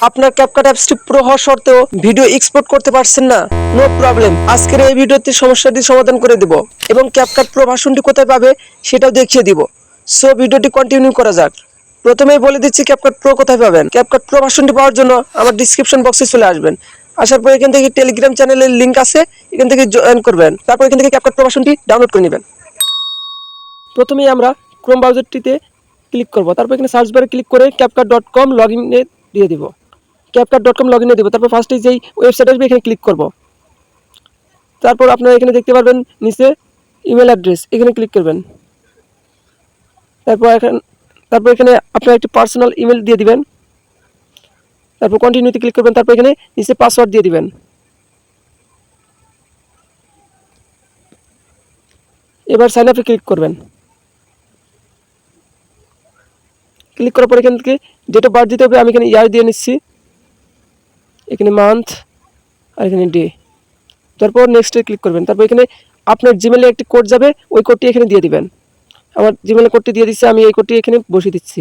আপনার ক্যাপকাট অ্যাপসটি প্রো হওয়া সত্ত্বেও ভিডিও এক্সপোর্ট করতে পারছেন না? নো প্রবলেম, আজকের এই ভিডিওতে সমস্যাটি সমাধান করে দেব এবং ক্যাপকাট প্রো ভার্সনটি কোথায় পাবে সেটাও দেখিয়ে দিব। সো ভিডিওটি কন্টিনিউ করা যাক। প্রথমেই বলে দিচ্ছি ক্যাপকাট প্রো কোথায় পাবেন। ক্যাপকাট প্রো ভার্সনটি পাওয়ার জন্য আমার ডিসক্রিপশন বক্সে চলে আসবেন। আসার পর এখান থেকে টেলিগ্রাম চ্যানেলের লিঙ্ক আছে, এখান থেকে জয়েন করবেন। তারপর এখান থেকে ক্যাপকাট প্রো ভার্সনটি ডাউনলোড করে নেবেন। প্রথমেই আমরা ক্রোম ব্রাউজারটিতে ক্লিক করব। তারপর এখানে সার্চ বারে ক্লিক করে CapCut.com লগইনে দিয়ে দিব। CapCut.com লগইনে দিব। তারপর ফার্স্টে যেই ওয়েবসাইট আসবে এখানে ক্লিক করব। তারপর আপনারা এখানে দেখতে পারবেন নিচে ইমেল অ্যাড্রেস, এখানে ক্লিক করবেন। তারপর এখানে আপনার একটি পার্সোনাল ইমেল দিয়ে দিবেন। তারপর কন্টিনিউতে ক্লিক করবেন। তারপর এখানে নিচে পাসওয়ার্ড দিয়ে দিবেন। এবার সাইন আপে ক্লিক করবেন। ক্লিক করার পর এখান থেকে ডেট অফ বার্থ দিতে হবে। আমি এখানে ইয়ার দিয়ে নিচ্ছি, এখানে মান্থ আর এখানে ডে। তারপর নেক্সটে ক্লিক করবেন। তারপর এখানে আপনার জিমেলে একটি কোড যাবে, ওই কোডটি এখানে দিয়ে দিবেন। আমার জিমেলে কোডটি দিয়ে দিচ্ছি, আমি এই কোডটি এখানে বসিয়ে দিচ্ছি।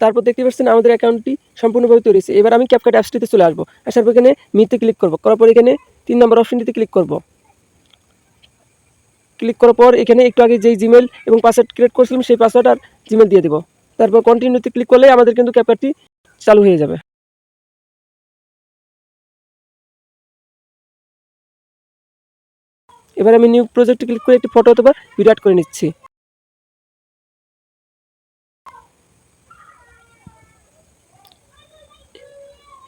তারপর দেখতে পাচ্ছেন আমাদের অ্যাকাউন্টটি সম্পূর্ণভাবে তৈরি হয়েছে। এবার আমি ক্যাপকাট অ্যাপসটিতে চলে আসবো। আসার পর এখানে মিতে ক্লিক করব। করার পর এখানে 3 নম্বর অপশনটিতে ক্লিক করব। ক্লিক করার পর এখানে একটু আগে যেই জিমেল এবং পাসওয়ার্ড ক্রিয়েট করেছিলাম সেই পাসওয়ার্ড আর জিমেল দিয়ে দেবো। তারপর কন্টিনিউতে ক্লিক করলে আমাদের কিন্তু ক্যাপকাটটি চালু হয়ে যাবে। এবার আমি নিউ প্রজেক্টে ক্লিক করে একটি ফটো অথবা ভিডিও অ্যাড করে নিচ্ছি।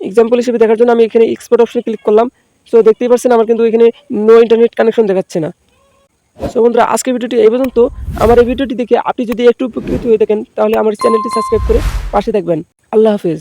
এক্সাম্পল হিসেবে দেখার জন্য আমি এখানে এক্সপোর্ট অপশনে ক্লিক করলাম। সো দেখতেই পাচ্ছেন আমার কিন্তু এখানে নো ইন্টারনেট কানেকশন দেখাচ্ছে না। সো বন্ধুরা, আজকের ভিডিওটি এই পর্যন্ত। আমার এই ভিডিওটি দেখে আপনি যদি একটু উপকৃত হয়ে থাকেন তাহলে আমার চ্যানেলটি সাবস্ক্রাইব করে পাশে থাকবেন। আল্লাহ হাফেজ।